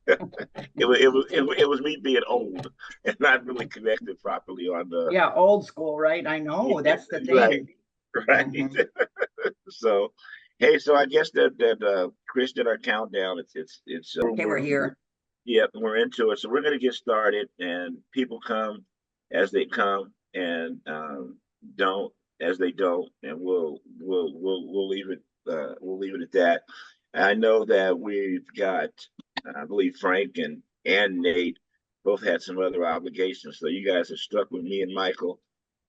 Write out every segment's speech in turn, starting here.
It was me being old and not really connected properly on the. Yeah, old school, right? I know. That's the Right, thing. right. Mhm. So, hey, so I guess that Chris did our countdown. It's Okay, we're here. yeah, we're into it. So we're gonna get started, and people come as they come, and don't as they don't, and we'll leave it at that. I know that we've got, I believe Frank and Nate both had some other obligations, so you guys are stuck with me and Michael.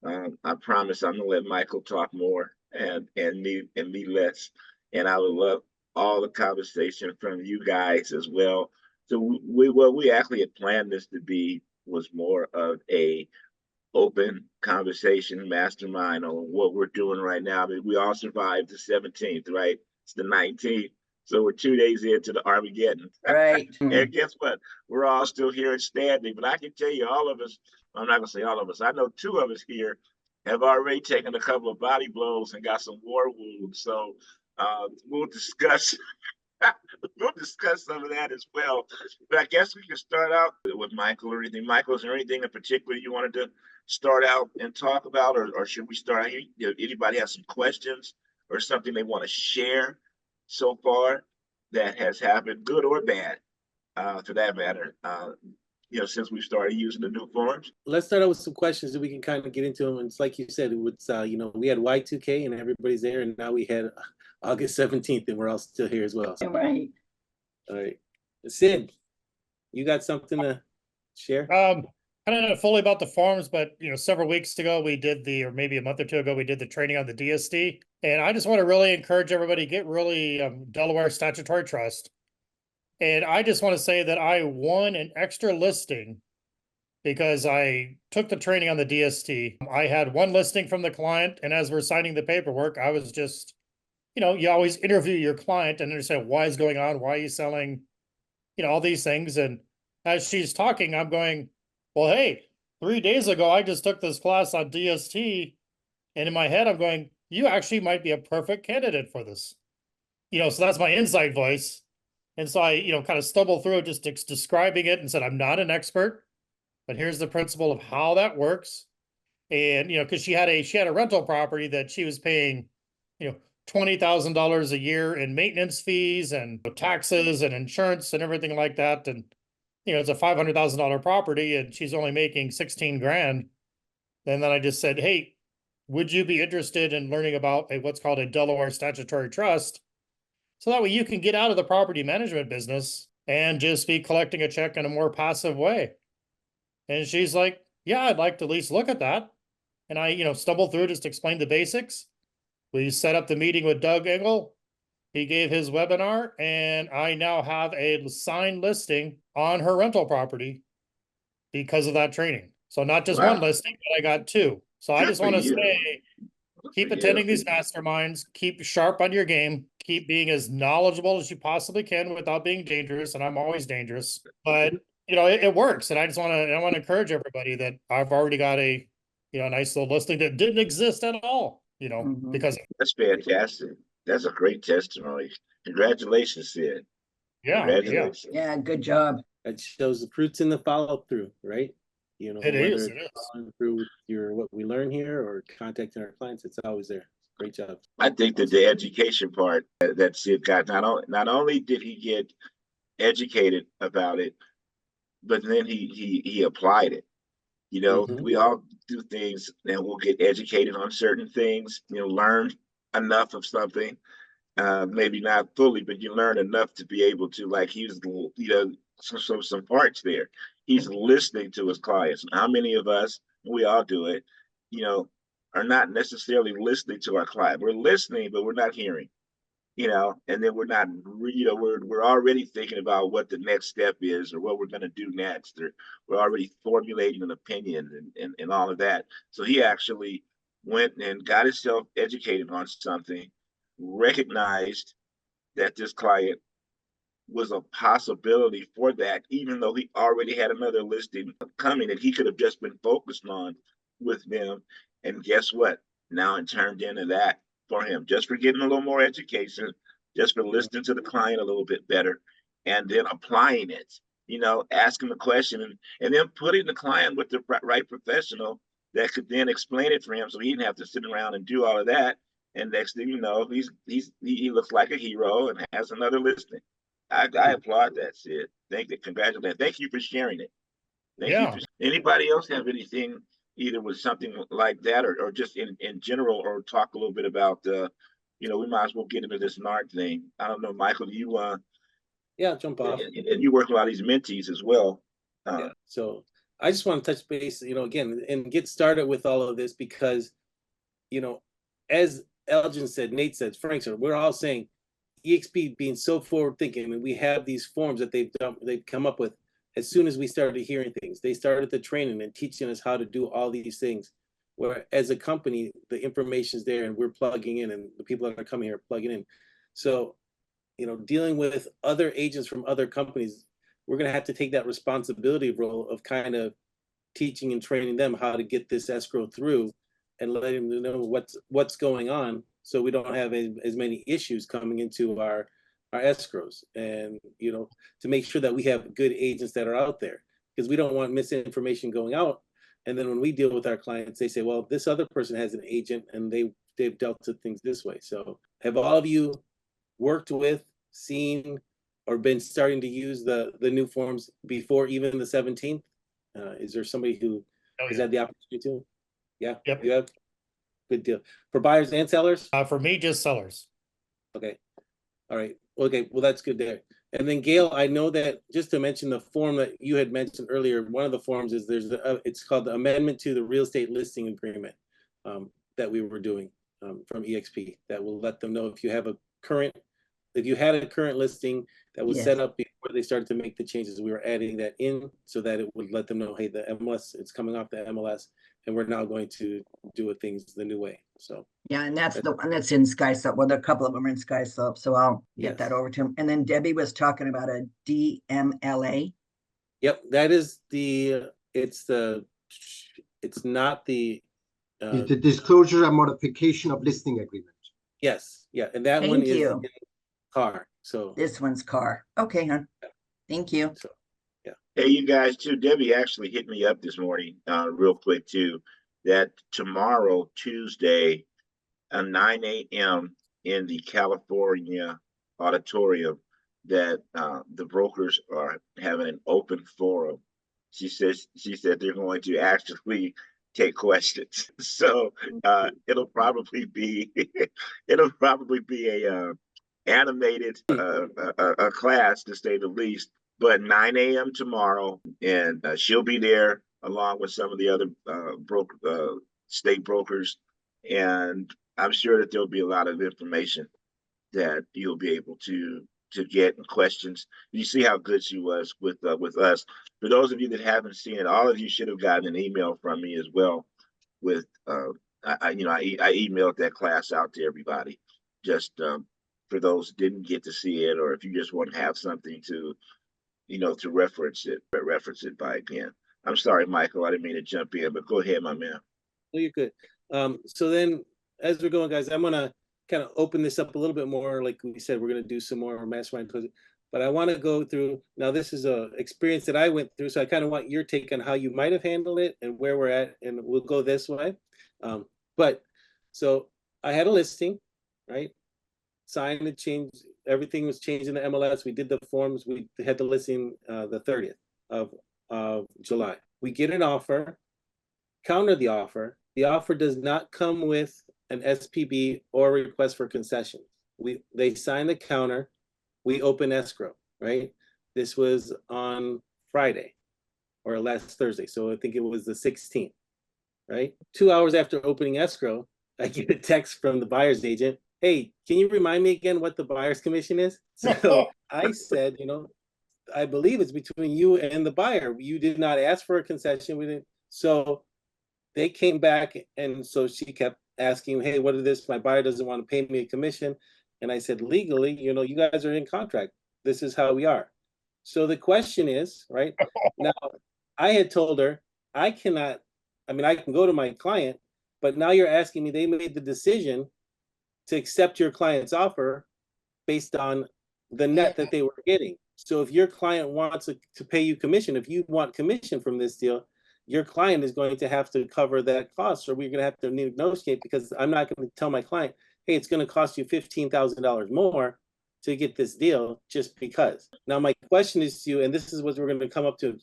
I promise I'm gonna let Michael talk more and me less, and I would love all the conversation from you guys as well. So what we actually had planned this to be was more of a open conversation mastermind on what we're doing right now. I mean, we all survived the 17th, right? It's the 19th. So we're 2 days into the Armageddon. Right. And guess what? We're all still here and standing. But I can tell you, all of us, I'm not going to say all of us, I know two of us here have already taken a couple of body blows and got some war wounds. So we'll discuss. We'll discuss some of that as well. But I guess we can start out with Michael or anything. Michael, is there anything in particular you wanted to start out and talk about, or should we start out here? Anybody have some questions or something they want to share so far that has happened, good or bad, for that matter? Since we started using the new forms. Let's start out with some questions that we can kind of get into them. And it's like you said, it's we had Y2K and everybody's there, and now we had August 17th, and we're all still here as well. So. Right. All right, Sid, you got something to share? I don't know fully about the forms, but several weeks ago we did or maybe a month or two ago, we did the training on the DST. And I just want to really encourage everybody, get really Delaware statutory trust. And I just want to say that I won an extra listing because I took the training on the DST. I had one listing from the client, and as we're signing the paperwork, I was just, you always interview your client and understand why is going on, why are you selling, all these things. And as she's talking, I'm going, well, hey, 3 days ago, I just took this class on DST. And in my head, I'm going, you actually might be a perfect candidate for this. So that's my inside voice. And so I, kind of stumbled through it, just describing it and said, I'm not an expert, but here's the principle of how that works. And, because she had a rental property that she was paying, $20,000 a year in maintenance fees and taxes and insurance and everything like that. And, it's a $500,000 property and she's only making 16 grand. And then I just said, hey, would you be interested in learning about what's called a Delaware statutory trust? So that way you can get out of the property management business and just be collecting a check in a more passive way. And she's like, yeah, I'd like to at least look at that. And I, stumbled through, just explained the basics. We set up the meeting with Doug Engel. He gave his webinar, and I now have a signed listing on her rental property because of that training. So not just one listing, but I got two. So I just want to say, keep attending these masterminds, keep sharp on your game, keep being as knowledgeable as you possibly can without being dangerous. And I'm always dangerous, but it works. And I want to encourage everybody that I've already got a nice little listing that didn't exist at all, because that's fantastic. That's a great testimony. Congratulations, Sid. Yeah. Congratulations. Yeah, good job. That shows the fruits in the follow through, right? It is. Following through with what we learn here or contacting our clients, it's always there. Great job. I think that the education part that Sid got, not only did he get educated about it, but then he applied it. We all do things and we'll get educated on certain things, learn enough of something, maybe not fully, but you learn enough to be able to, like, he's, some parts there. He's listening to his clients. How many of us, we all do it, are not necessarily listening to our client. We're listening, but we're not hearing, and then we're not, we're already thinking about what the next step is or what we're going to do next, or we're already formulating an opinion and all of that. So he actually went and got himself educated on something, recognized that this client was a possibility for that, even though he already had another listing coming that he could have just been focused on with them. And guess what? Now it turned into that for him, just for getting a little more education, just for listening to the client a little bit better, and then applying it ask him a question and then putting the client with the right professional that could then explain it for him, so he didn't have to sit around and do all of that. And next thing you know, he looks like a hero and has another listing. I applaud that, Sid. Congratulations. Thank you for sharing it. Thank you. Anybody else have anything either with something like that or just in general, or talk a little bit about we might as well get into this NARC thing. I don't know, Michael, do you yeah, jump off. And you work with a lot of these mentees as well. Yeah. So I just want to touch base, again, and get started with all of this because, as Elgin said, Nate said, Frank said, we're all saying EXP being so forward thinking, and we have these forms that they've come up with. As soon as we started hearing things, they started the training and teaching us how to do all these things. Where as a company, the information's there and we're plugging in, and the people that are coming here are plugging in. So, dealing with other agents from other companies, we're going to have to take that responsibility role of kind of teaching and training them how to get this escrow through and letting them know what's going on, so we don't have as many issues coming into our escrows, and to make sure that we have good agents that are out there, because we don't want misinformation going out. And then when we deal with our clients, they say, well, this other person has an agent and they've dealt with things this way. So have all of you worked with, seen, or been starting to use the new forms before even the 17th? Is there somebody who has had the opportunity to? Yeah. Yep. You have? Good deal. For buyers and sellers? For me, just sellers. Okay. All right. Okay. Well, that's good there. And then Gail, I know that, just to mention the form that you had mentioned earlier, one of the forms is it's called the Amendment to the Real Estate Listing Agreement that we were doing from EXP, that will let them know if you had a current listing that was set up before they started to make the changes. We were adding that in so that it would let them know, hey, the MLS, it's coming off the MLS, and we're now going to do things the new way. So yeah, and that's the one that's in SkySub. Well, there are a couple of them are in SkySub, so I'll get that over to him. And then Debbie was talking about a DMLA. Yep, that is it's not the the disclosure and modification of listing agreement. Yes, yeah, and that one is in car. So this one's car. Okay, hon. Thank you. So, yeah. Hey, you guys too. Debbie actually hit me up this morning, real quick too, that tomorrow, Tuesday, at 9 a.m. in the California auditorium, that the brokers are having an open forum. She said they're going to actually take questions. So it'll probably be a animated a class, to say the least. But 9 a.m. tomorrow, and she'll be there along with some of the other state brokers, and I'm sure that there'll be a lot of information that you'll be able to get questions. You see how good she was with us. For those of you that haven't seen it, all of you should have gotten an email from me as well. With I emailed that class out to everybody, just for those who didn't get to see it, or if you just want to have something to to reference it by again. I'm sorry, Michael, I didn't mean to jump in, but go ahead, my man. No, you're good. So then, as we're going, guys, I'm gonna kind of open this up a little bit more. Like we said, we're going to do some more mastermind, but I want to go through, now this is a experience that I went through, so I kind of want your take on how you might have handled it and where we're at, and we'll go this way. But so I had a listing, right? Signed and changed, everything was changed in the MLS. We did the forms, we had the listing the 30th of July. We get an offer, counter the offer. The offer does not come with an SPB or request for concession. They sign the counter, we open escrow, right? This was on Friday or last Thursday, so I think it was the 16th, right? 2 hours after opening escrow, I get a text from the buyer's agent. Hey, can you remind me again what the buyer's commission is? So I said, I believe it's between you and the buyer. You did not ask for a concession. We didn't. So they came back, and so she kept asking, hey, what is this? My buyer doesn't want to pay me a commission. And I said, legally, you guys are in contract. This is how we are. So the question is, right? Now, I had told her, I can go to my client, but now you're asking me, they made the decision to accept your client's offer based on the net that they were getting. So if your client wants to pay you commission, if you want commission from this deal, your client is going to have to cover that cost, or we're going to have to negotiate, because I'm not going to tell my client, hey, it's going to cost you $15,000 more to get this deal just because. Now, my question is to you, and this is what we're going to come up to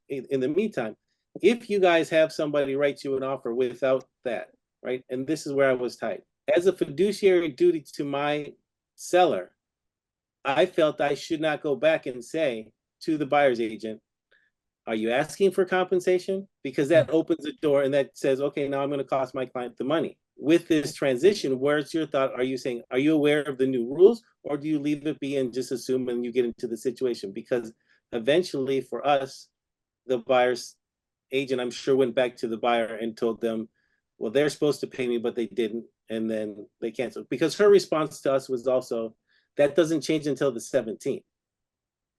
in the meantime. If you guys have somebody write you an offer without that, right? And this is where I was tied. As a fiduciary duty to my seller, I felt I should not go back and say to the buyer's agent, are you asking for compensation? Because that opens the door and that says, okay, now I'm going to cost my client the money. With this transition, where's your thought? Are you saying, are you aware of the new rules, or do you leave it be and just assume when you get into the situation? Because eventually for us, the buyer's agent, I'm sure, went back to the buyer and told them, well, they're supposed to pay me, but they didn't. And then they canceled, because her response to us was also, that doesn't change until the 17th.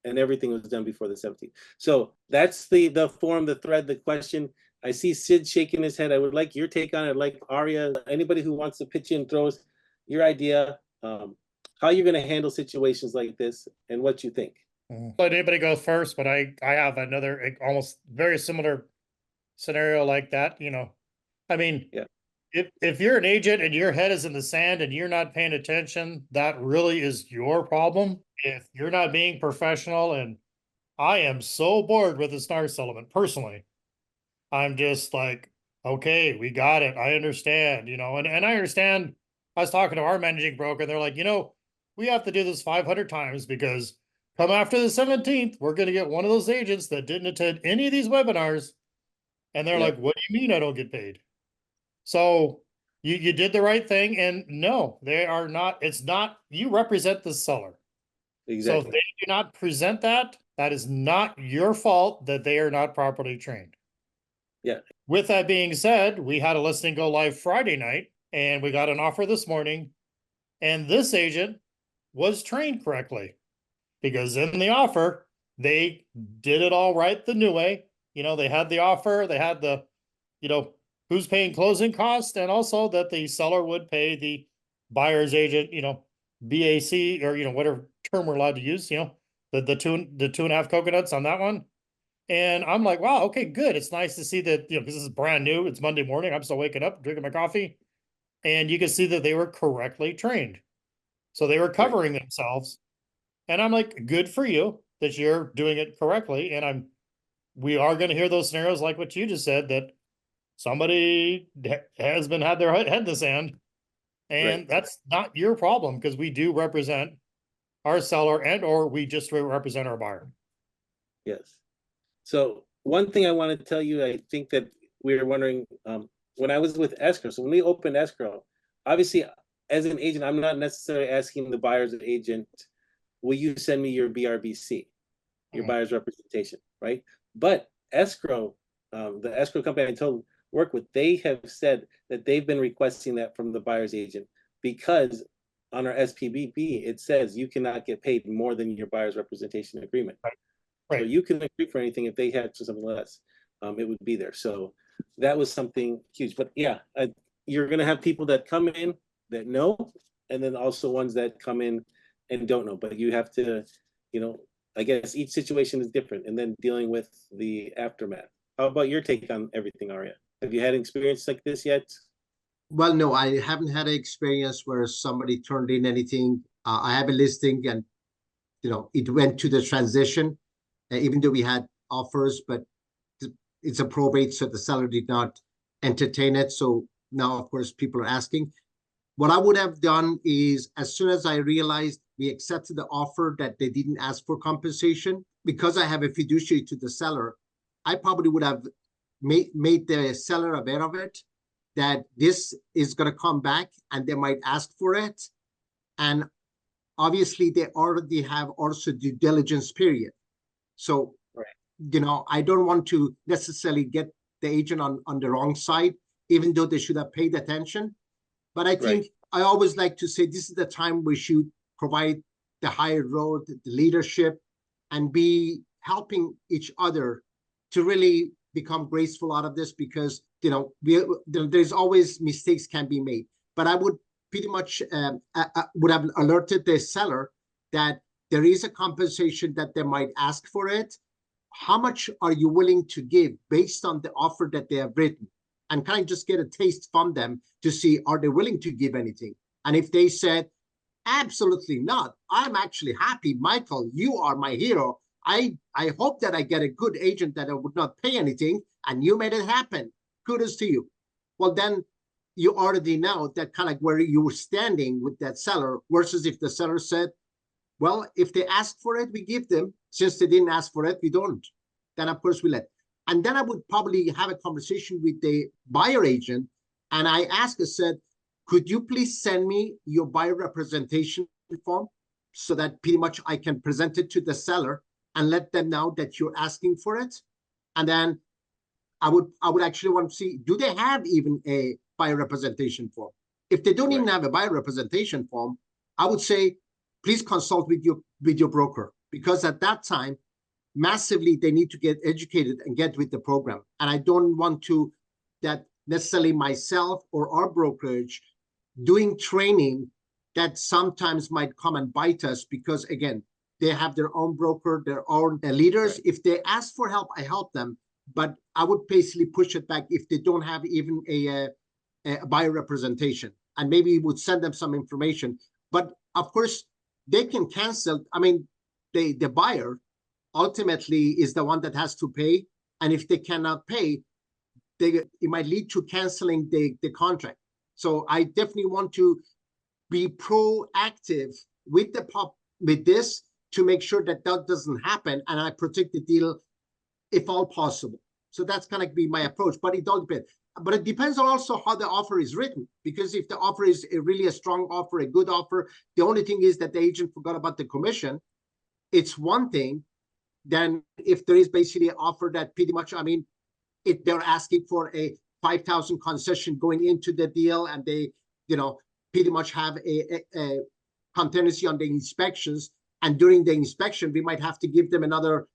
And everything was done before the 17th. So that's the form, the thread, the question. I see Sid shaking his head. I would like your take on it. I'd like Aria, anybody who wants to pitch in, throw us your idea, how you're going to handle situations like this and what you think. Let anybody go first, but I have another almost very similar scenario like that. You know, I mean, yeah. If you're an agent and your head is in the sand and you're not paying attention, that really is your problem. If you're not being professional, and I am so bored with this NAR element personally, I'm just like, okay, we got it. I understand, you know, and I understand. I was talking to our managing broker, and they're like, you know, we have to do this 500 times because come after the 17th, we're going to get one of those agents that didn't attend any of these webinars. And they're like, what do you mean I don't get paid? So you did the right thing, and no, they are not. It's not, you represent the seller. Exactly. So if they do not present that, that is not your fault that they are not properly trained. Yeah. With that being said, we had a listing go live Friday night, and we got an offer this morning, and this agent was trained correctly, because in the offer, they did it all right the new way. You know, they had the offer, they had the, you know, who's paying closing costs, and also that the seller would pay the buyer's agent, you know, BAC, or, you know, whatever term we're allowed to use, you know, the 2.5 coconuts on that one. And I'm like, wow, okay, good. It's nice to see that, you know, because this is brand new. It's Monday morning. I'm still waking up, drinking my coffee. And you can see that they were correctly trained. So they were covering themselves. And I'm like, good for you that you're doing it correctly. And we are going to hear those scenarios like what you just said, that somebody has had their head in the sand, and that's not your problem, because we do represent our seller, and or we just represent our buyer. Yes. So one thing I want to tell you, I think that we were wondering, when I was with escrow, so when we opened escrow, obviously as an agent, I'm not necessarily asking the buyer's agent, will you send me your BRBC, your buyer's representation, right? But escrow, the escrow company I work with, they have said that they've been requesting that from the buyer's agent, because on our SPBB, it says you cannot get paid more than your buyer's representation agreement. Right. So you can agree for anything. If they had something less, it would be there. So that was something huge. But yeah, you're going to have people that come in that know, and then also ones that come in and don't know. But you have to, you know, I guess each situation is different, and then dealing with the aftermath. How about your take on everything, Aria? Have you had an experience like this yet? Well, no, I haven't had an experience where somebody turned in anything. I have a listing, and you know, it went to the transition, even though we had offers, but it's a probate, so the seller did not entertain it. So now, of course, people are asking. What I would have done is, as soon as I realized we accepted the offer that they didn't ask for compensation, because I have a fiduciary to the seller, I probably would have made the seller aware of it, that this is going to come back and they might ask for it. And obviously they already have also due diligence period. So, you know, I don't want to necessarily get the agent on the wrong side, even though they should have paid attention. But I think I always like to say this is the time we should provide the higher road, the leadership, and be helping each other to really become graceful out of this, because, you know, there's always mistakes can be made. But I would pretty much would have alerted the seller that there is a compensation that they might ask for it. How much are you willing to give based on the offer that they have written? And kind of just get a taste from them to see, are they willing to give anything? And if they said, absolutely not, I'm actually happy, Michael, you are my hero. I hope that I get a good agent that I would not pay anything, and you made it happen. Kudos to you. Well, then you already know that kind of where you were standing with that seller, versus if the seller said, well, if they ask for it, we give them. Since they didn't ask for it, we don't. Then, of course, we let. And then I would probably have a conversation with the buyer agent. And I asked, I said, could you please send me your buyer representation form so that pretty much I can present it to the seller and let them know that you're asking for it? And then I would actually want to see, do they have even a buyer representation form? If they don't even have a buyer representation form, I would say, please consult with your broker, because at that time, massively, they need to get educated and get with the program. And I don't want to that necessarily myself or our brokerage doing training that sometimes might come and bite us, because again, they have their own broker, their own leaders. Right. If they ask for help, I help them. But I would basically push it back if they don't have even a buyer representation, and maybe would send them some information. But of course, they can cancel. I mean, the buyer ultimately is the one that has to pay. And if they cannot pay, it might lead to canceling the contract. So I definitely want to be proactive with this to make sure that that doesn't happen, and I protect the deal if all possible. So that's going to be my approach, but it all depends. But it depends on also how the offer is written, because if the offer is really a strong offer, a good offer, the only thing is that the agent forgot about the commission, it's one thing. Then if there is basically an offer that pretty much, I mean, if they're asking for a 5,000 concession going into the deal, and they, pretty much have a contingency on the inspections, and during the inspection, we might have to give them another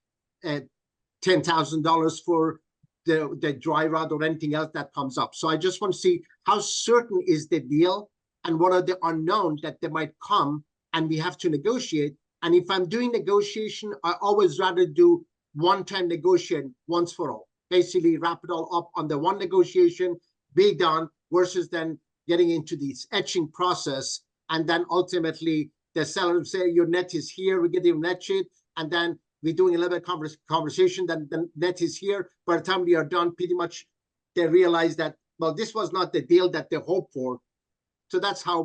$10,000 for the dry rod or anything else that comes up. So I just want to see how certain is the deal, and what are the unknown that they might come, and we have to negotiate. And if I'm doing negotiation, I always rather do one-time negotiation once for all. Basically wrap it all up on the one negotiation, be done, versus then getting into this etching process. And then ultimately the seller will say, your net is here, we get your net sheet, and then we're doing a little bit of conversation, then the net is here. By the time we are done, pretty much they realize that, well, this was not the deal that they hoped for. So that's how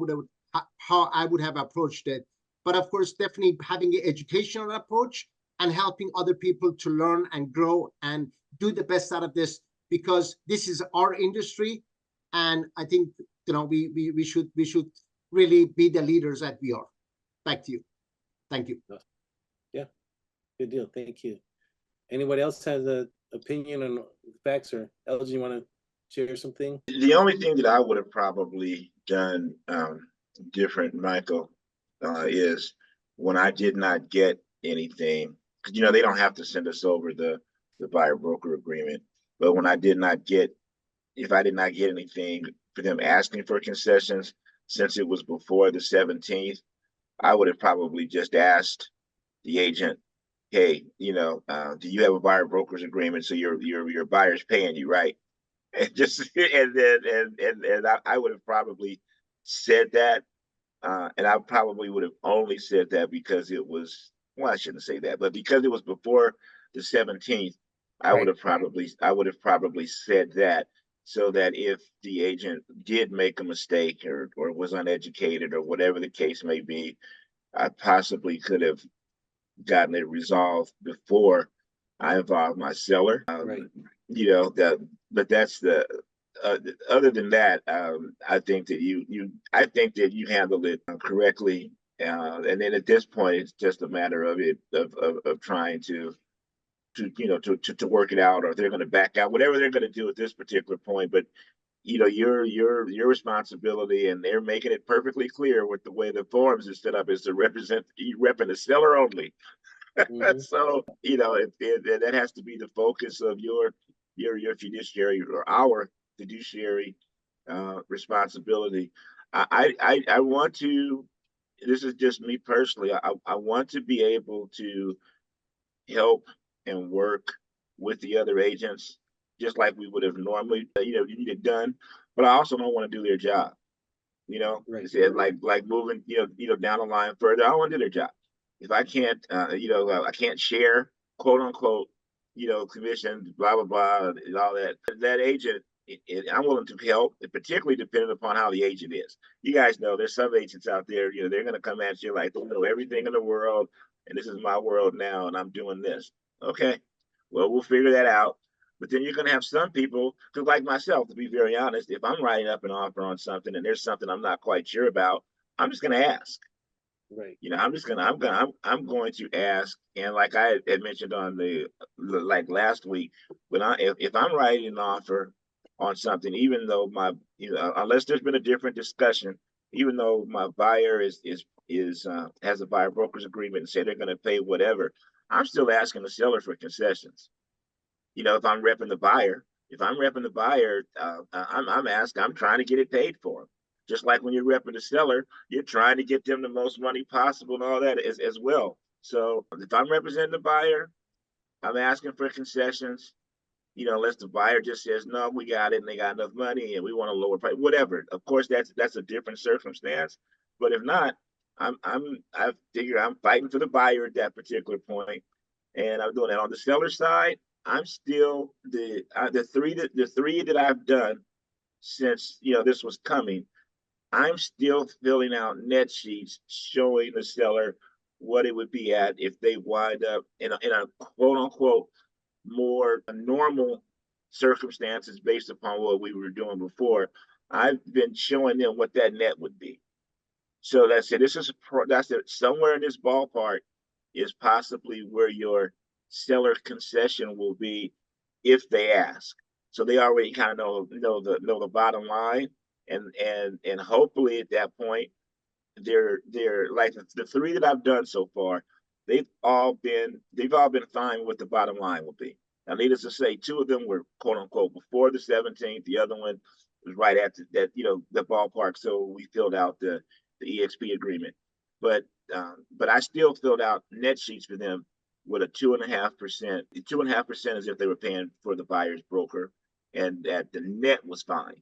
I would have approached it. But of course, definitely having an educational approach and helping other people to learn and grow and do the best out of this, because this is our industry. And I think, we should really be the leaders that we are. Back to you. Thank you. Yeah, good deal. Thank you. Anybody else has an opinion on facts, or Elgin, you want to share something? The only thing that I would have probably done different, Michael, is when I did not get anything, because they don't have to send us over the buyer broker agreement, but when I did not get, if I did not get anything for them asking for concessions, since it was before the 17th, I would have probably just asked the agent, hey, do you have a buyer broker's agreement? So your buyer's paying you, right? And I would have probably said that. And I probably would have only said that because it was, well, I shouldn't say that, but because it was before the 17th, I would have probably said that, so that if the agent did make a mistake or was uneducated or whatever the case may be, I possibly could have gotten it resolved before I involved my seller. Right. But that's the. Other than that, I think that you handled it correctly, and then at this point, it's just a matter of trying to work it out, or they're going to back out, whatever they're going to do at this particular point. But your responsibility, and they're making it perfectly clear with the way the forms is set up, is to represent repping the seller only. Mm-hmm. So that has to be the focus of your fiduciary, or our fiduciary responsibility. I want to this is just me personally. I want to be able to help and work with the other agents, just like we would have normally, you need it done. But I also don't want to do their job. Right. It's like moving, down the line further. I don't want to do their job. If I can't, I can't share, quote unquote, commission, blah blah blah, and all that. That agent, I'm willing to help, particularly depending upon how the agent is. You guys know there's some agents out there, they're going to come at you like they know everything in the world, and this is my world now, and I'm doing this. Okay, well, we'll figure that out. But then you're going to have some people, because like myself, to be very honest, if I'm writing up an offer on something and there's something I'm not quite sure about, I'm just going to ask. Right. I'm going to ask. And like I had mentioned on like last week, if I'm writing an offer on something, even though unless there's been a different discussion, even though my buyer has a buyer broker's agreement and say they're going to pay whatever, I'm still asking the seller for concessions. If I'm repping the buyer, I'm trying to get it paid for them. Just like when you're repping the seller, you're trying to get them the most money possible and all that as well. So if I'm representing the buyer, I'm asking for concessions, unless the buyer just says, no, we got it and they got enough money and we want a lower price, whatever. Of course, that's a different circumstance. But if not, I figure I'm fighting for the buyer at that particular point, and I'm doing that. On the seller side, I'm still the three that I've done since this was coming. I'm still filling out net sheets showing the seller what it would be at if they wind up in a quote unquote more normal circumstances based upon what we were doing before. I've been showing them what that net would be. So that's it. Somewhere in this ballpark is possibly where your seller concession will be if they ask. So they already kind of know the bottom line, and hopefully at that point they're like the three that I've done so far, they've all been fine with what the bottom line will be. Now, needless to say, two of them were quote unquote before the 17th. The other one was right after that, the ballpark. So we filled out the EXP agreement, but I still filled out net sheets for them with a 2.5%. 2.5% is if they were paying for the buyer's broker, and that the net was fine,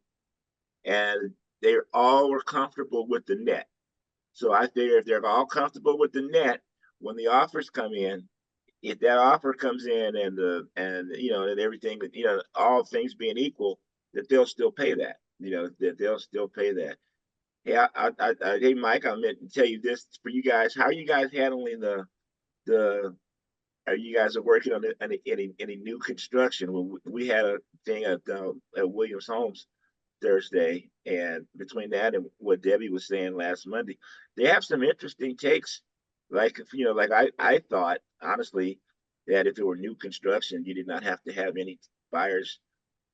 and they all were comfortable with the net. So I figure if they're all comfortable with the net, when the offers come in, if that offer comes in and everything, all things being equal, that they'll still pay that. Hey, hey, Mike, I meant to tell you this for you guys. How are you guys handling the? Are you guys working on any new construction? Well, we had a thing at Williams Homes Thursday, and between that and what Debbie was saying last Monday, they have some interesting takes. Like I thought honestly that if it were new construction, you did not have to have any buyer's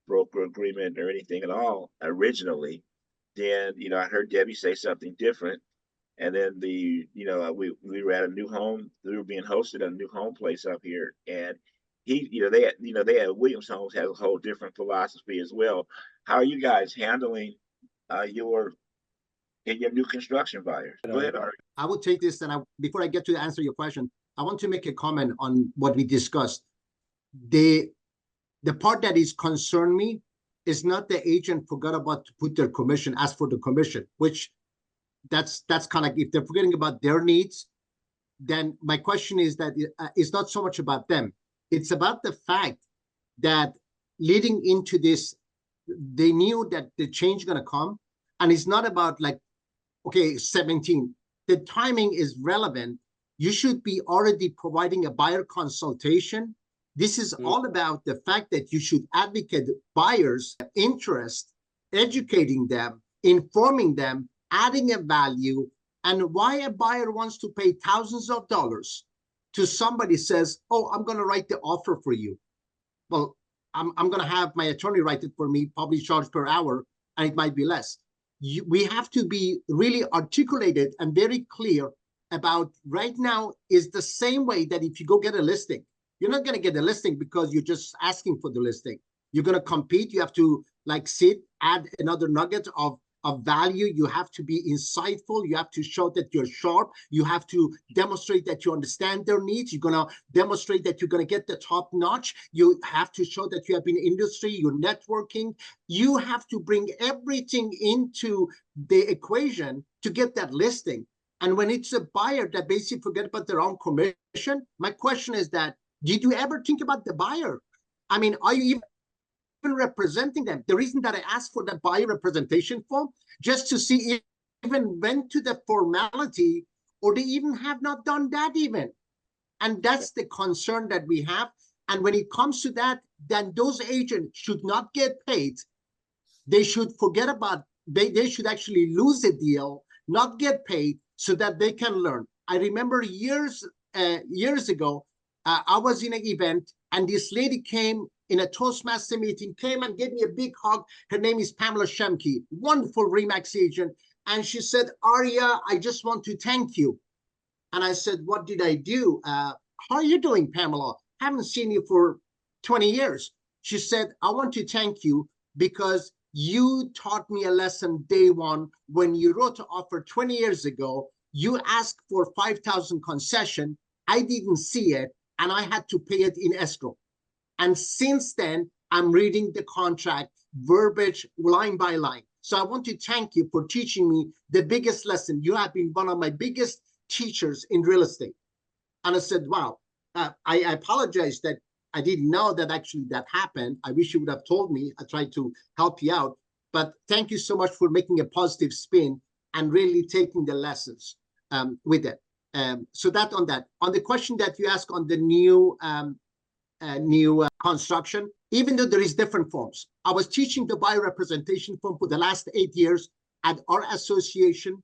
broker agreement or anything at all originally. Then I heard Debbie say something different, and then we were at a new home. We were being hosted at a new home place up here, and they had Williams Homes has a whole different philosophy as well. How are you guys handling your new construction buyers? Go ahead, Ari. I will take this, and before I get to answer your question, I want to make a comment on what we discussed. The part that is concerned me is not the agent forgot about to put their commission, ask for the commission, which that's kind of like if they're forgetting about their needs, then my question is that it's not so much about them. It's about the fact that leading into this, they knew that the change is going to come, and it's not about like, okay, 17. The timing is relevant. You should be already providing a buyer consultation. This is all about the fact that you should advocate buyers' interest, educating them, informing them, adding a value, and why a buyer wants to pay thousands of dollars to somebody says, oh, I'm going to write the offer for you. Well, I'm going to have my attorney write it for me, probably charge per hour, and it might be less. We have to be really articulated and very clear about right now is the same way that if you go get a listing, you're not going to get a listing because you're just asking for the listing. You're going to compete. You have to like sit, add another nugget of of value. You have to be insightful. You have to show that you're sharp. You have to demonstrate that you understand their needs. You're going to demonstrate that you're going to get the top notch. You have to show that you have been in industry, you're networking. You have to bring everything into the equation to get that listing. And when it's a buyer that basically forget about their own commission, my question is that, did you ever think about the buyer? I mean, are you even representing them? The reason that I asked for the buyer representation form, just to see if even went to the formality, or they even have not done that even. And that's the concern that we have. And when it comes to that, then those agents should not get paid. They should forget about, they should actually lose the deal, not get paid, so that they can learn. I remember years ago, I was in an event, and this lady came in a Toastmaster meeting, came and gave me a big hug. Her name is Pamela Shemke, wonderful RE/MAX agent. And she said, Arya, I just want to thank you. And I said, what did I do? How are you doing, Pamela? Haven't seen you for 20 years. She said, I want to thank you because you taught me a lesson day one. When you wrote an offer 20 years ago, you asked for 5,000 concession. I didn't see it, and I had to pay it in escrow. And since then, I'm reading the contract verbiage line by line. So I want to thank you for teaching me the biggest lesson. You have been one of my biggest teachers in real estate. And I said, wow, I apologize that I didn't know that actually that happened. I wish you would have told me. I tried to help you out. But thank you so much for making a positive spin and really taking the lessons with it. So that on that. On the question that you asked on the new construction, even though there is different forms, I was teaching the buyer representation form for the last 8 years at our association.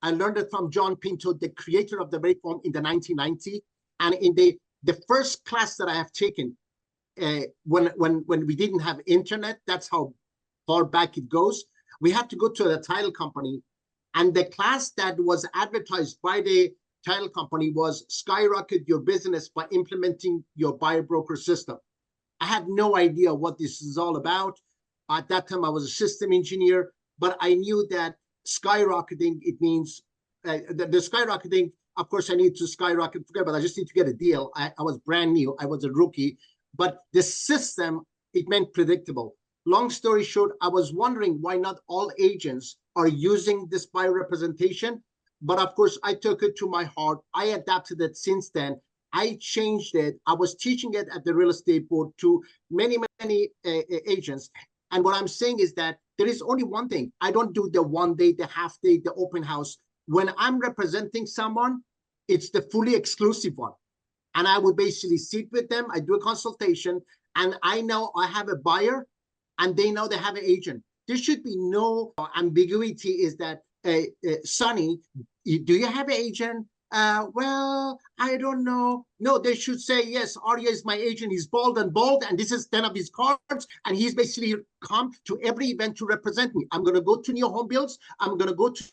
I learned it from John Pinto, the creator of the very form, in the 1990s. And in the first class that I have taken, when we didn't have internet, that's how far back it goes. We had to go to the title company, and the class that was advertised by the title company was Skyrocket Your Business by Implementing Your Buyer Broker System. I had no idea what this is all about. At that time, I was a system engineer, but I knew that skyrocketing, it means the skyrocketing, of course, I need to skyrocket, but I just need to get a deal. I was brand new. I was a rookie. But the system, it meant predictable. Long story short, I was wondering why not all agents are using this buyer representation. But of course, I took it to my heart. I adapted it since then. I changed it. I was teaching it at the real estate board to many agents. And what I'm saying is that there is only one thing. I don't do the 1 day, the half day, the open house. When I'm representing someone, it's the fully exclusive one. And I would basically sit with them. I do a consultation, and I know I have a buyer, and they know they have an agent. There should be no ambiguity. Is that, Sonny, do you have an agent? Well, I don't know. No, they should say, yes, Arya is my agent. He's bald and bold, and this is 10 of his cards. And he's basically come to every event to represent me. I'm going to go to new home builds. I'm going to go to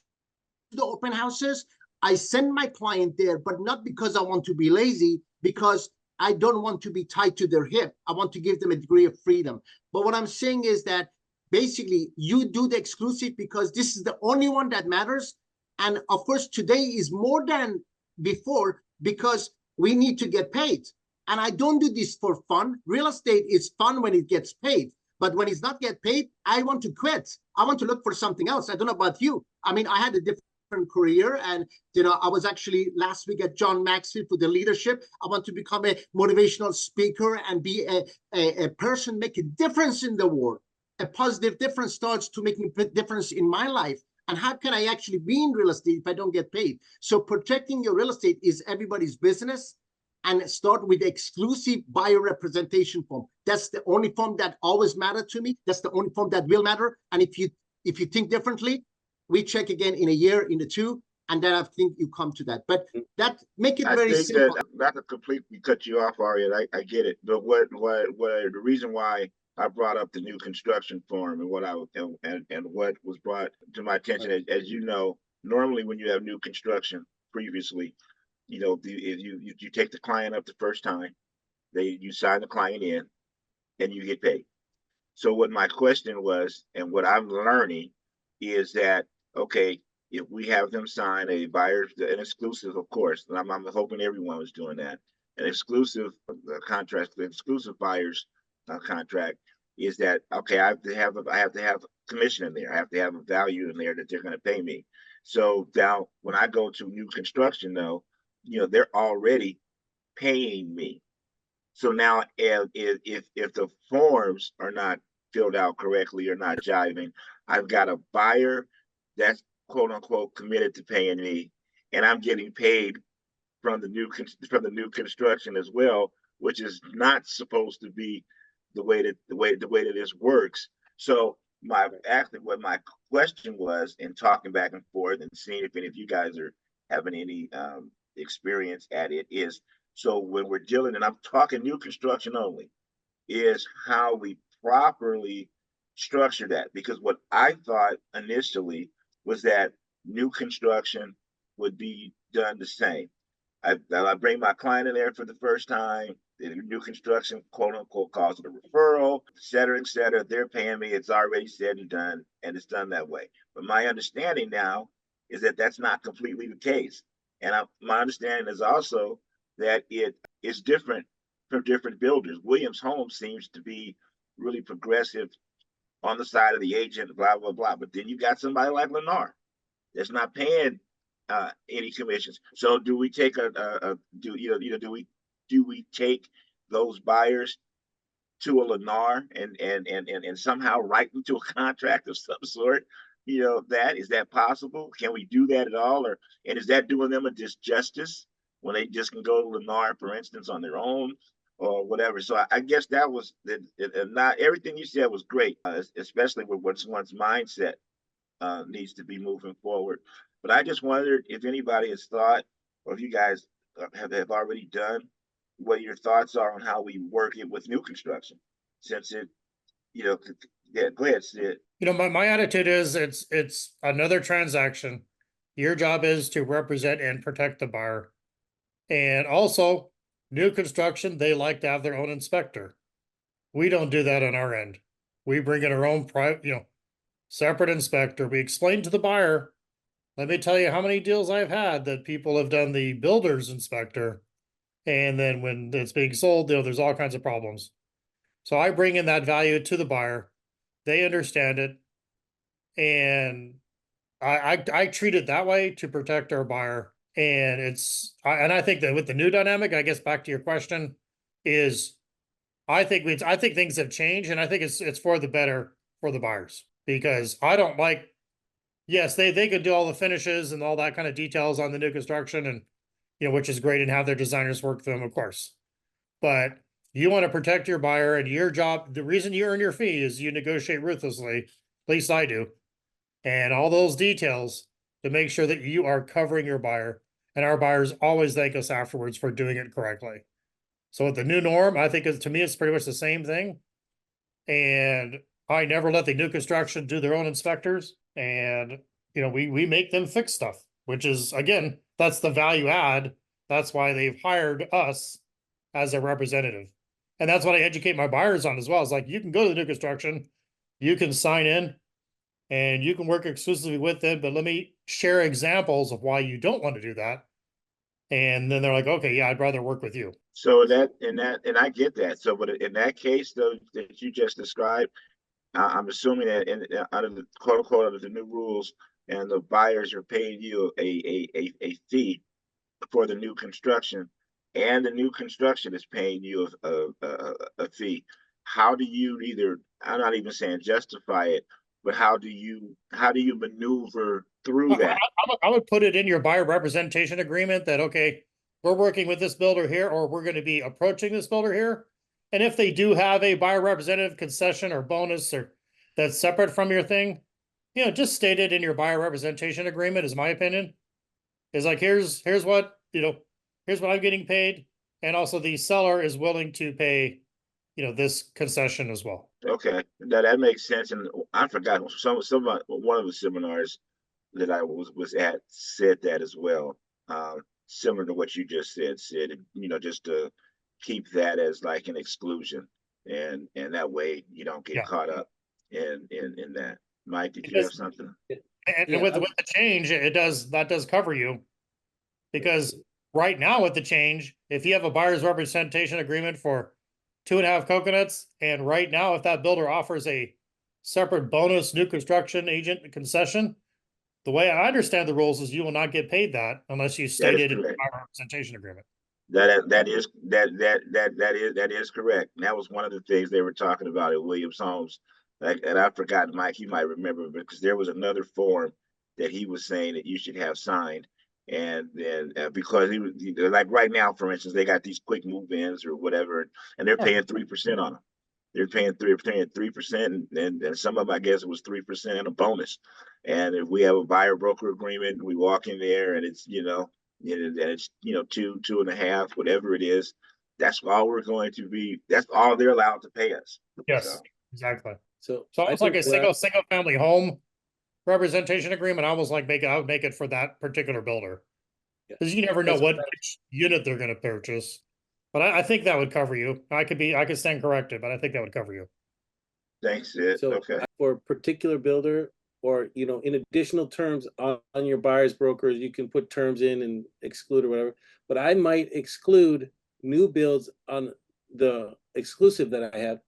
the open houses. I send my client there, but not because I want to be lazy, because I don't want to be tied to their hip. I want to give them a degree of freedom. But what I'm saying is that basically you do the exclusive because this is the only one that matters. And of course, today is more than before because we need to get paid. And I don't do this for fun. Real estate is fun when it gets paid. But when it's not get paid, I want to quit. I want to look for something else. I don't know about you. I mean, I had a different career, and I was actually last week at John Maxfield for the leadership. I want to become a motivational speaker and be a person, make a difference in the world. A positive difference starts to making a difference in my life. And how can I actually be in real estate if I don't get paid? So protecting your real estate is everybody's business. And start with the exclusive buyer representation form. That's the only form that always mattered to me. That's the only form that will matter. And if you think differently, we check again in a year, in the 2, and then I think you come to that. But that make it very simple. Not to completely cut you off, Arya, I get it. But what the reason why I brought up the new construction form and what what was brought to my attention, as you know, normally when you have new construction previously, if you take the client up the first time, you sign the client in, and you get paid. So what my question was, and what I'm learning, is that, okay, if we have them sign a buyer's, an exclusive, of course, and I'm hoping everyone was doing that, an exclusive contract, the exclusive buyer's contract, is that, okay, I have to have commission in there. I have to have a value in there that they're going to pay me. So now when I go to new construction though, they're already paying me. So now if the forms are not filled out correctly or not jiving, I've got a buyer that's quote unquote committed to paying me, and I'm getting paid from the new construction as well, which is not supposed to be the way that this works. So what my question was, in talking back and forth and seeing if any of you guys are having any experience at it, is, so when we're dealing, and I'm talking new construction only, is how we properly structure that. Because what I thought initially was that new construction would be done the same. I bring my client in there for the first time. The new construction, quote unquote, calls it a referral, et cetera, et cetera. They're paying me. It's already said and done, and it's done that way. But my understanding now is that that's not completely the case. And my understanding is also that it is different from different builders. Williams Homes seems to be really progressive on the side of the agent, blah, blah, blah. But then you got somebody like Lennar that's not paying any commissions. So do we take do we take those buyers to a Lennar and somehow write them to a contract of some sort? Is that possible? Can we do that at all? And is that doing them a disjustice when they just can go to Lennar, for instance, on their own or whatever? So I guess that was not everything you said was great, especially with what one's mindset needs to be moving forward. But I just wondered if anybody has thought, or if you guys have already done, what your thoughts are on how we work it with new construction, since it, yeah, go ahead, Sid. My attitude is it's another transaction. Your job is to represent and protect the buyer. And also, new construction, they like to have their own inspector. We don't do that on our end. We bring in our own private, separate inspector. We explain to the buyer, let me tell you how many deals I've had that people have done the builder's inspector. And then when it's being sold, there's all kinds of problems. So I bring in that value to the buyer. They understand it. And I treat it that way to protect our buyer. And I think that with the new dynamic, I guess back to your question, is I think things have changed, and I think it's for the better for the buyers, because I don't like, yes, they could do all the finishes and all that kind of details on the new construction, and which is great, and have their designers work for them, of course. But you want to protect your buyer, and your job, the reason you earn your fee is you negotiate ruthlessly, at least I do, and all those details to make sure that you are covering your buyer, and our buyers always thank us afterwards for doing it correctly. So with the new norm, I think to me, it's pretty much the same thing. And I never let the new construction do their own inspectors. And, we make them fix stuff, which is, again, that's the value add. That's why they've hired us as a representative. And that's what I educate my buyers on as well. It's like, you can go to the new construction, you can sign in, and you can work exclusively with them, but let me share examples of why you don't want to do that. And then they're like, okay, yeah, I'd rather work with you. So and I get that. So, but in that case, though, that you just described, I'm assuming that under the quote unquote under the new rules, and the buyers are paying you a fee for the new construction, and the new construction is paying you a fee. How do you either? I'm not even saying justify it, but how do you maneuver through that? I would put it in your buyer representation agreement that, okay, we're working with this builder here, or we're going to be approaching this builder here. And if they do have a buyer representative concession or bonus or that's separate from your thing, just state it in your buyer representation agreement, is my opinion. Is like, here's what, here's what I'm getting paid. And also the seller is willing to pay, this concession as well. Okay, that makes sense. And I forgot one of the seminars that I was at said that as well. Similar to what you just said, Sid, just to keep that as like an exclusion, and that way you don't get caught up in that. Mike, did you Because- have something? And Yeah, with the change, that does cover you. Because right now with the change, if you have a buyer's representation agreement for 2.5 coconuts, and right now if that builder offers a separate bonus new construction agent concession, the way I understand the rules is you will not get paid that unless you state it in the correct. buyer representation agreement. That is correct. And that was one of the things they were talking about at Williams Homes. Like, and I forgot, Mike, you might remember, because there was another form that he was saying that you should have signed. And then because like right now, for instance, they got these quick move-ins or whatever, and they're paying 3% on them. They're paying 3%, and some of them, I guess, it was 3% and a bonus. And if we have a buyer broker agreement, we walk in there and it's and it's 2.5, whatever it is. That's all we're going to be. That's all they're allowed to pay us. Yes, So, exactly. So So I it's like think a single family home representation agreement. I was like, I would make it for that particular builder. Yeah. Because you never know That's which unit they're gonna purchase. But I think that would cover you. I could stand corrected, but I think that would cover you. thanks, Sid. So Okay. for a particular builder, or in additional terms on your buyer's brokers, you can put terms in and exclude or whatever. But I might exclude new builds on the exclusive that I have,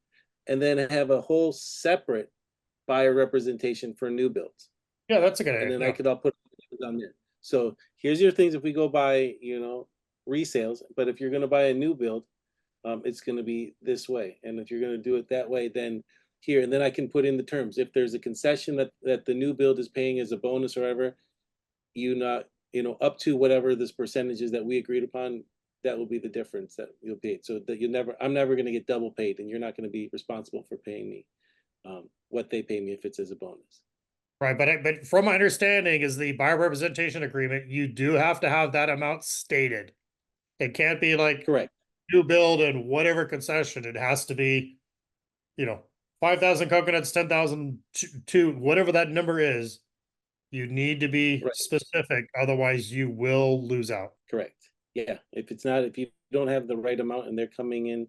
and then have a whole separate buyer representation for new builds. Yeah, that's a good And idea. then I could all put it on there. So here's your things if we go buy, resales. But if you're going to buy a new build, it's going to be this way. And if you're going to do it that way, then here, and then I can put in the terms. If there's a concession that the new build is paying as a bonus or whatever, up to whatever this percentage is that we agreed upon, that will be the difference that you'll pay. So that I'm never going to get double paid, and you're not going to be responsible for paying me what they pay me if it's as a bonus. Right, but from my understanding is the buyer representation agreement, you do have to have that amount stated. It can't be like Correct. new build and whatever concession. It has to be, 5,000 coconuts, 10,000 to whatever that number is. You need to be Right. specific, otherwise you will lose out. Correct. Yeah. If you don't have the right amount and they're coming in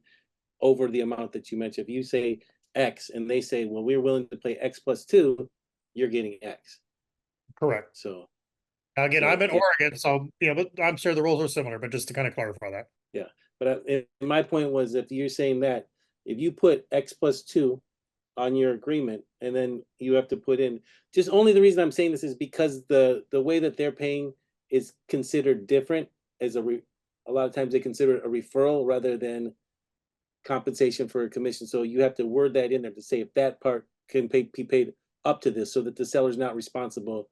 over the amount that you mentioned, if you say X and they say, well, we're willing to pay X plus 2, you're getting X. Correct. So Again, So, I'm in yeah. Oregon, so but I'm sure the rules are similar, but just to kind of clarify that. yeah. But my point was, if you're saying that, if you put X plus 2 on your agreement, and then you have to put in, just only the reason I'm saying this is because the way that they're paying is considered different as a lot of times they consider it a referral rather than compensation for a commission. So you have to word that in there to say if that part can be paid up to this, so that the seller's not responsible,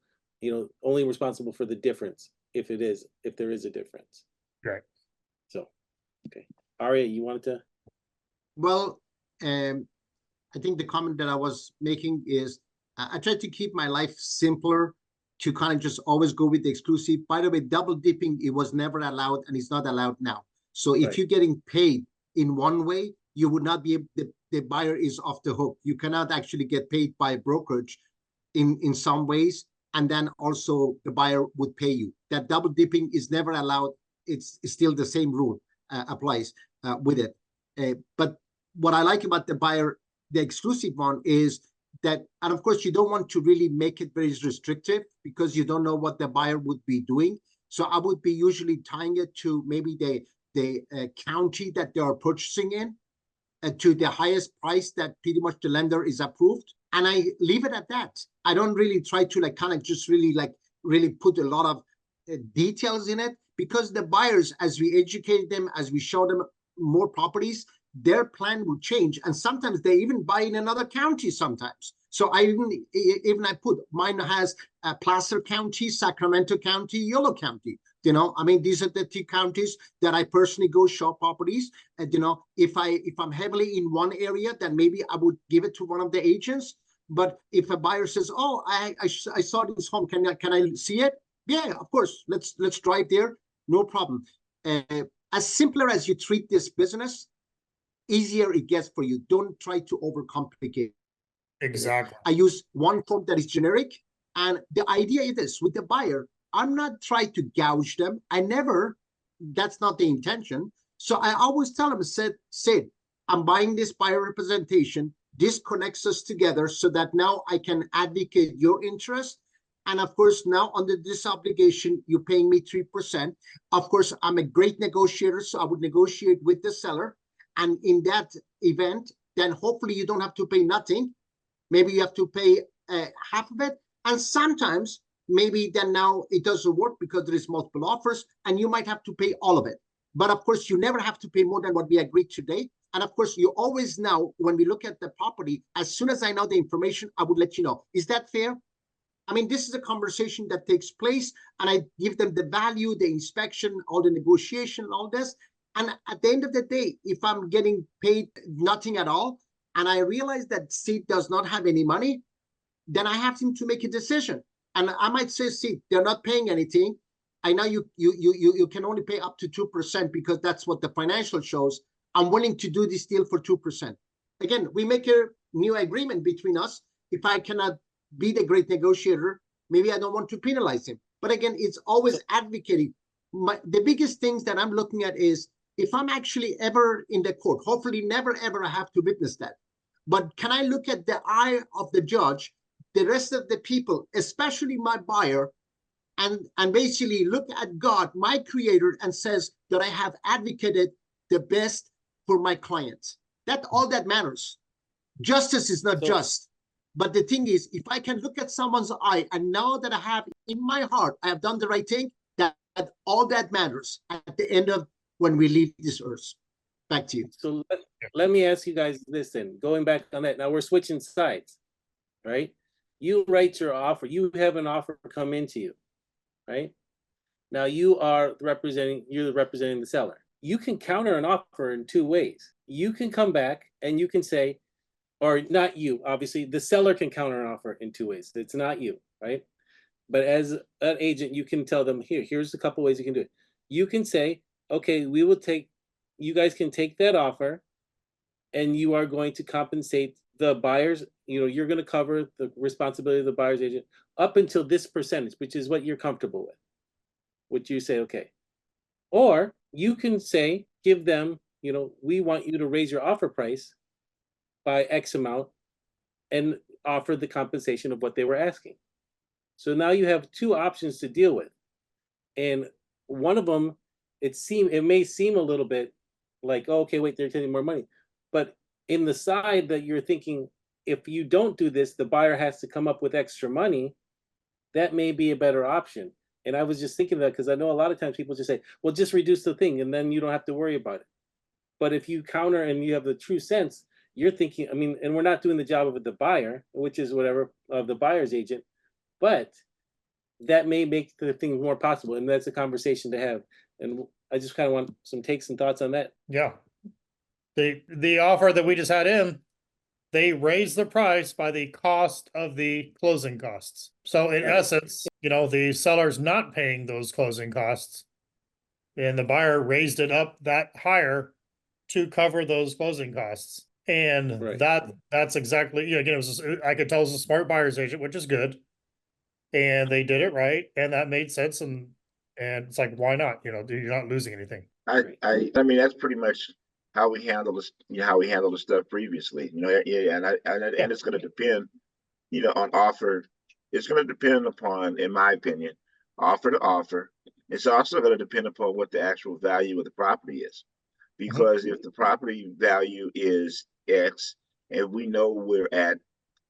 only responsible for the difference if there is a difference. Right. So, okay. Aria, you wanted to? Well, I think the comment that I was making is I tried to keep my life simpler, to kind of just always go with the exclusive. By the way, double dipping, it was never allowed and it's not allowed now. So if Right. you're getting paid in one way, you would not be able, the buyer is off the hook. You cannot actually get paid by brokerage in some ways, and then also the buyer would pay you. That double dipping is never allowed. It's still the same rule applies with it. But what I like about the exclusive one is that, and of course you don't want to really make it very restrictive because you don't know what the buyer would be doing. So I would be usually tying it to maybe the county that they are purchasing in, to the highest price that pretty much the lender is approved. And I leave it at that. I don't really try to just really put a lot of details in it, because the buyers, as we educate them, as we show them more properties, their plan will change. And sometimes they even buy in another county sometimes. So I I put, mine has Placer County, Sacramento County, Yolo County. These are the 2 counties that I personally go show properties. And, if I'm heavily in one area, then maybe I would give it to one of the agents. But if a buyer says, oh, I saw this home, can I see it? Yeah, of course. Let's drive there. No problem. As simpler as you treat this business, easier it gets for you. Don't try to overcomplicate. Exactly. I use one form that is generic. And the idea is this: with the buyer, I'm not trying to gouge them. That's not the intention. So I always tell them, Sid, I'm buying this buyer representation. This connects us together so that now I can advocate your interest. And of course, now under this obligation, you're paying me 3%. Of course, I'm a great negotiator, so I would negotiate with the seller. And in that event, then hopefully you don't have to pay nothing. Maybe you have to pay half of it. And sometimes maybe then now it doesn't work because there is multiple offers and you might have to pay all of it. But of course, you never have to pay more than what we agreed today. And of course, you always know when we look at the property, as soon as I know the information, I would let you know. Is that fair? I mean, this is a conversation that takes place, and I give them the value, the inspection, all the negotiation, all this. And at the end of the day, if I'm getting paid nothing at all, and I realize that Sid does not have any money, then I have him to make a decision. And I might say, Sid, they're not paying anything. I know you can only pay up to 2% because that's what the financial shows. I'm willing to do this deal for 2%. Again, we make a new agreement between us. If I cannot be the great negotiator, maybe I don't want to penalize him. But again, it's always advocating. The biggest things that I'm looking at is if I'm actually ever in the court, hopefully never, ever have to witness that. But can I look at the eye of the judge, the rest of the people, especially my buyer, and basically look at God, my creator, and says that I have advocated the best for my clients. That's all that matters. Justice is not just. But the thing is, if I can look at someone's eye and know that I have in my heart, I have done the right thing, that all that matters at the end of when we leave this earth. Back to you. So let me ask you guys this then, going back on that. Now we're switching sides, right? You write your offer. You have an offer come into you, right? Now you're representing the seller. You can counter an offer in two ways. You can come back and you can say, or not you, obviously, the seller can counter an offer in two ways. It's not you, right? But as an agent, you can tell them, here's a couple ways you can do it. You can say, okay, you guys can take that offer and you are going to compensate the buyers, you're going to cover the responsibility of the buyer's agent up until this percentage, which is what you're comfortable with. Would you say, okay? Or you can say, give them, we want you to raise your offer price by X amount and offer the compensation of what they were asking. So now you have two options to deal with. And one of them, it may seem a little bit like, oh, okay, wait, they're taking more money. But in the side that you're thinking, if you don't do this, the buyer has to come up with extra money, that may be a better option. And I was just thinking of that because I know a lot of times people just say, well, just reduce the thing and then you don't have to worry about it. But if you counter and you have the true sense, you're thinking, and we're not doing the job of the buyer, which is whatever, of the buyer's agent, but that may make the thing more possible. And that's a conversation to have. And I just kind of want some takes and thoughts on that. Yeah. The offer that we just had in, they raised the price by the cost of the closing costs. So in essence, the seller's not paying those closing costs and the buyer raised it up that higher to cover those closing costs. And that's exactly, again, I could tell it was a smart buyer's agent, which is good. And they did it right. And that made sense. And it's like, why not? You're not losing anything. I mean, that's pretty much how we handle this, how we handled the stuff previously, and it's going to depend, on offer. It's going to depend upon, in my opinion, offer to offer. It's also going to depend upon what the actual value of the property is, because if the property value is X and we know we're at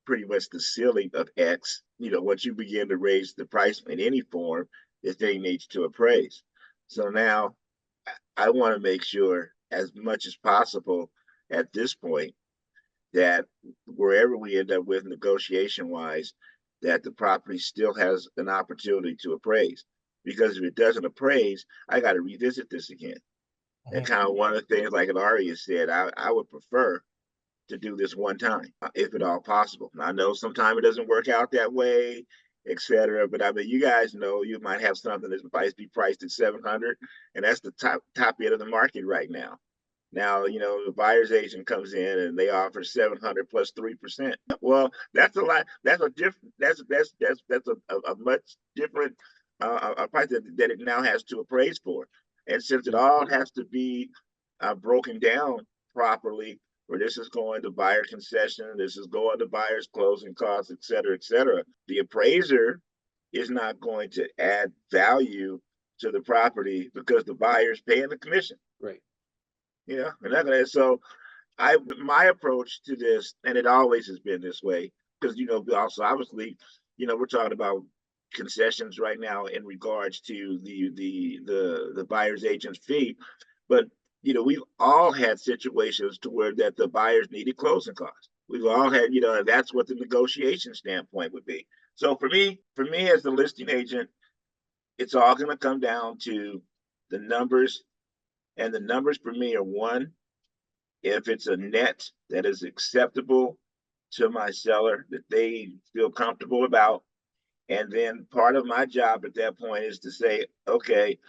pretty much the ceiling of X, once you begin to raise the price in any form, the thing needs to appraise. So now I want to make sure as much as possible at this point that wherever we end up with negotiation wise, that the property still has an opportunity to appraise. Because if it doesn't appraise, I got to revisit this again. And kind of one of the things, like Aria said, I would prefer to do this one time, if at all possible. Now, I know sometimes it doesn't work out that way, etc. But you guys know you might have something that's be priced at 700, and that's the top end of the market right now. Now, the buyer's agent comes in and they offer 700 plus 3%. Well, that's a lot. That's a different. That's a much different price that it now has to appraise for. And since it all has to be broken down properly or this is going to buyer concession, this is going to buyer's closing costs, et cetera, et cetera. The appraiser is not going to add value to the property because the buyer's paying the commission. Right. You know, and not gonna, so my approach to this, and it always has been this way, because, you know, also obviously, you know, we're talking about concessions right now in regards to the buyer's agent's fee, but you know, we've all had situations to where that the buyers needed closing costs. We've all had, you know, and that's what the negotiation standpoint would be. So for me as the listing agent, it's all going to come down to the numbers, and the numbers for me are, one, if it's a net that is acceptable to my seller, that they feel comfortable about. And then part of my job at that point is to say, okay,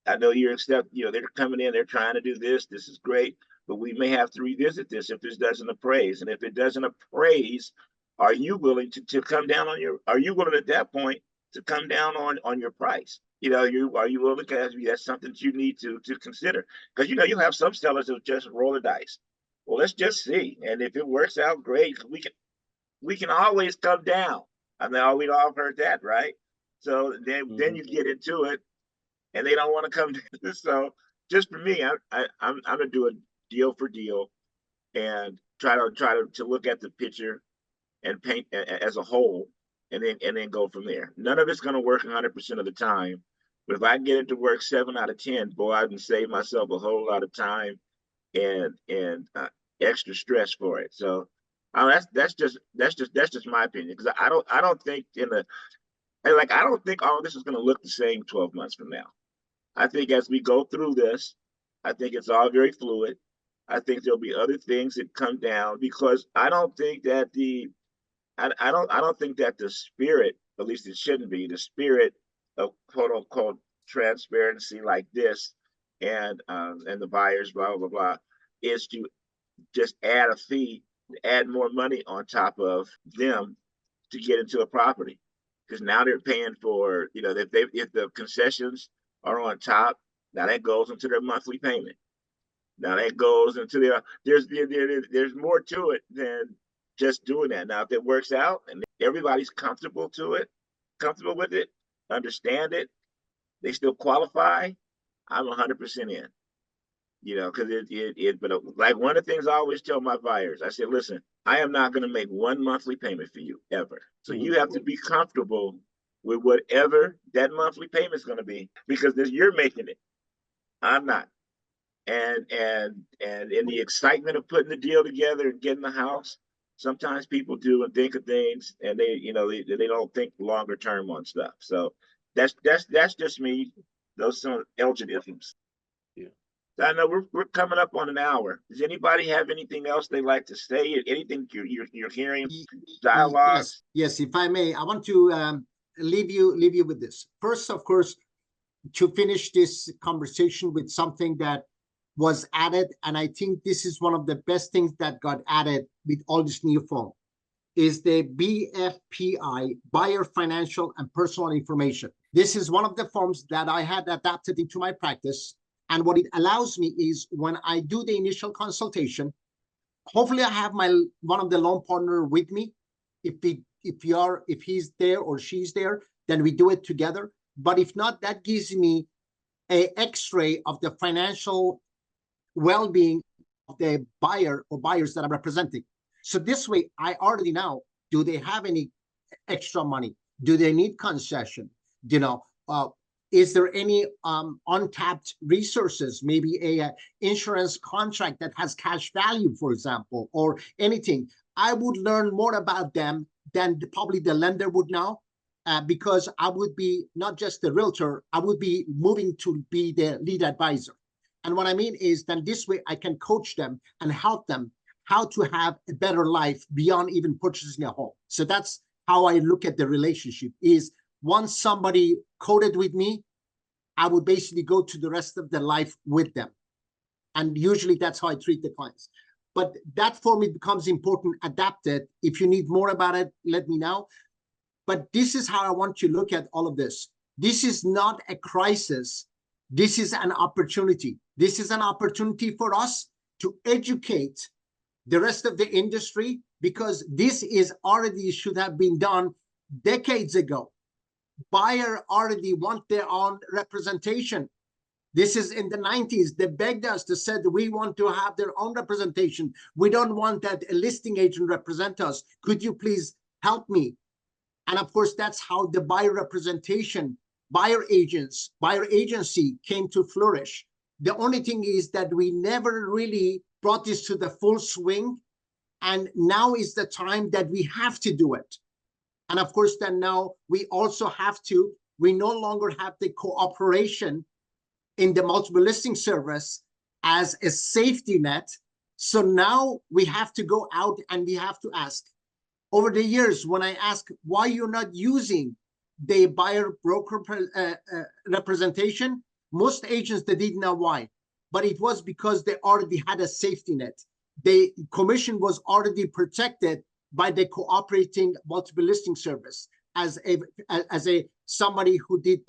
I know you're you know, they're coming in, they're trying to do this. This is great, but we may have to revisit this if this doesn't appraise. And if it doesn't appraise, are you willing to come down on are you willing at that point to come down on your price? You know, are you willing to, that's something that you need to consider. Because, you know, you'll have some sellers that just roll the dice. Well, let's just see. And if it works out, great. We can always come down. I mean, we'd all heard that, right? So then you get into it, and they don't want to come to. So just for me, I'm gonna do a deal for deal, and try to look at the picture and paint as a whole, and then go from there. None of it's gonna work 100% of the time, but if I can get it to work 7 out of 10, boy, I can save myself a whole lot of time and extra stress for it. So that's just my opinion, because I don't think I don't think all of this is going to look the same 12 months from now. I think as we go through this, I think it's all very fluid. I think there'll be other things that come down, because I don't think that I don't think that the spirit, at least it shouldn't be, the spirit of quote unquote transparency like this, and the buyers, blah blah blah, is to just add a fee, add more money on top of them to get into a property. Because now they're paying for, you know, if the concessions are on top, now that goes into their monthly payment. Now that goes into there's more to it than just doing that. Now, if it works out and everybody's comfortable with it, understand it, they still qualify, I'm 100% in. You know, because but like one of the things I always tell my buyers, I said, listen, I am not going to make one monthly payment for you ever. So you have to be comfortable with whatever that monthly payment is going to be, because you're making it. I'm not. And in the excitement of putting the deal together and getting the house, sometimes people do and think of things, and they don't think longer term on stuff. So that's just me. Those some algorithm. I know we're coming up on an hour. Does anybody have anything else they'd like to say? Anything you're hearing? Dialogues? Yes, if I may, I want to leave you with this. First, of course, to finish this conversation with something that was added, and I think this is one of the best things that got added with all this new form, is the BFPI, Buyer Financial and Personal Information. This is one of the forms that I had adapted into my practice. And what it allows me is, when I do the initial consultation, hopefully I have one of the loan partner with me. If he's there or she's there, then we do it together. But if not, that gives me an X-ray of the financial well-being of the buyer or buyers that I'm representing. So this way, I already know, do they have any extra money? Do they need concession? You know, is there any untapped resources, maybe a insurance contract that has cash value, for example, or anything? I would learn more about them than probably the lender would know, because I would be not just the realtor, I would be moving to be the lead advisor. And what I mean is, then this way I can coach them and help them how to have a better life beyond even purchasing a home. So that's how I look at the relationship, is once somebody coded with me, I would basically go to the rest of their life with them. And usually that's how I treat the clients. But that for me becomes important, adapted. If you need more about it, let me know. But this is how I want you to look at all of this. This is not a crisis. This is an opportunity. This is an opportunity for us to educate the rest of the industry, because this is already should have been done decades ago. Buyer already want their own representation. This is in the 90s. They begged us to said, we want to have their own representation. We don't want that a listing agent represent us. Could you please help me? And of course, that's how the buyer representation, buyer agency came to flourish. The only thing is that we never really brought this to the full swing. And now is the time that we have to do it. And of course, then now we also have to, we no longer have the cooperation in the multiple listing service as a safety net. So now we have to go out and we have to ask. Over the years, when I ask why you're not using the buyer broker representation, most agents, they didn't know why, but it was because they already had a safety net. The commission was already protected by the cooperating multiple listing service. As a somebody who did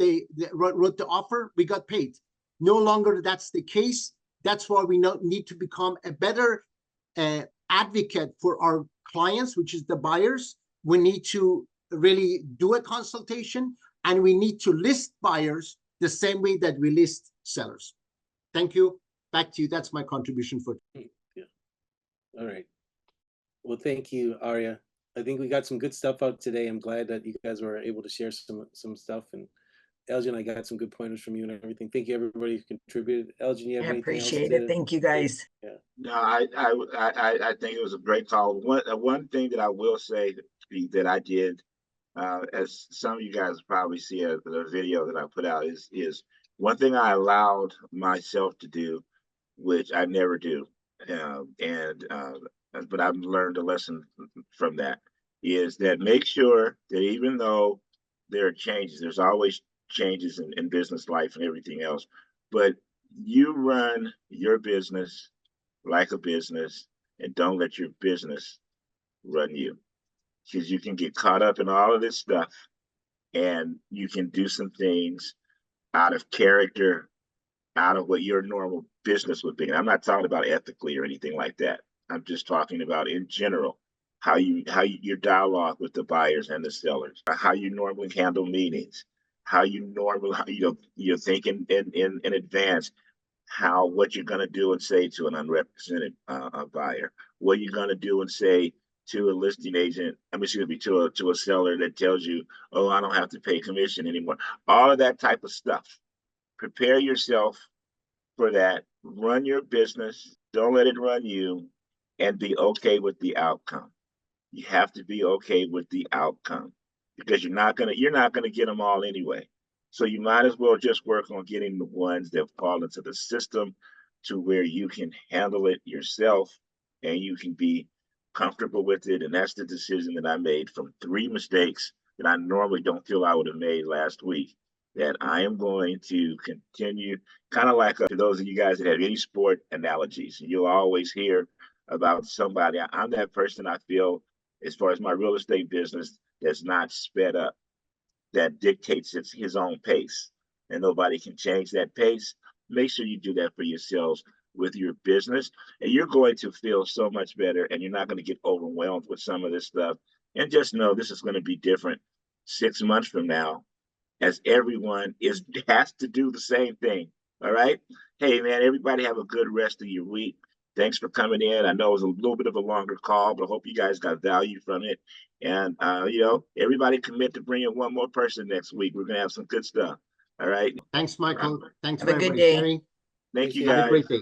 wrote the offer, we got paid. No longer that's the case. That's why we need to become a better advocate for our clients, which is the buyers. We need to really do a consultation, and we need to list buyers the same way that we list sellers. Thank you. Back to you. That's my contribution for today. Yeah. All right. Well, thank you, Arya. I think we got some good stuff out today. I'm glad that you guys were able to share some stuff, and Elgin, I got some good pointers from you and everything. Thank you, everybody who contributed. Elgin, you have anything else? Appreciate it. Thank you, guys. Yeah. No, I think it was a great call. One thing that I will say that I did, as some of you guys probably see the video that I put out, is one thing I allowed myself to do, which I never do, but I've learned a lesson from that, is that make sure that even though there are changes, there's always changes in business life and everything else, but you run your business like a business, and don't let your business run you, because you can get caught up in all of this stuff, and you can do some things out of character, out of what your normal business would be. And I'm not talking about ethically or anything like that. I'm just talking about in general, how your dialogue with the buyers and the sellers, how you normally handle meetings, how you're thinking in advance, what you're going to do and say to an unrepresented buyer, what you're going to do and say to a listing agent, to a seller that tells you, oh, I don't have to pay commission anymore. All of that type of stuff. Prepare yourself for that. Run your business. Don't let it run you, and be okay with the outcome. You have to be okay with the outcome, because you're not gonna get them all anyway. So you might as well just work on getting the ones that fall into the system, to where you can handle it yourself and you can be comfortable with it. And that's the decision that I made from 3 mistakes that I normally don't feel I would have made last week, that I am going to continue, kind of like to those of you guys that have any sport analogies, you'll always hear about somebody. I'm that person, I feel, as far as my real estate business, that's not sped up, that dictates his own pace, and nobody can change that pace. Make sure you do that for yourselves with your business, and you're going to feel so much better, and you're not going to get overwhelmed with some of this stuff. And just know this is going to be different 6 months from now, as everyone has to do the same thing. All right. Hey, man, everybody have a good rest of your week. Thanks for coming in. I know it was a little bit of a longer call, but I hope you guys got value from it. And, everybody commit to bringing one more person next week. We're going to have some good stuff. All right. Thanks, Michael. Thanks Have for a good everybody day. sharing. Thank you, Have guys. a great day.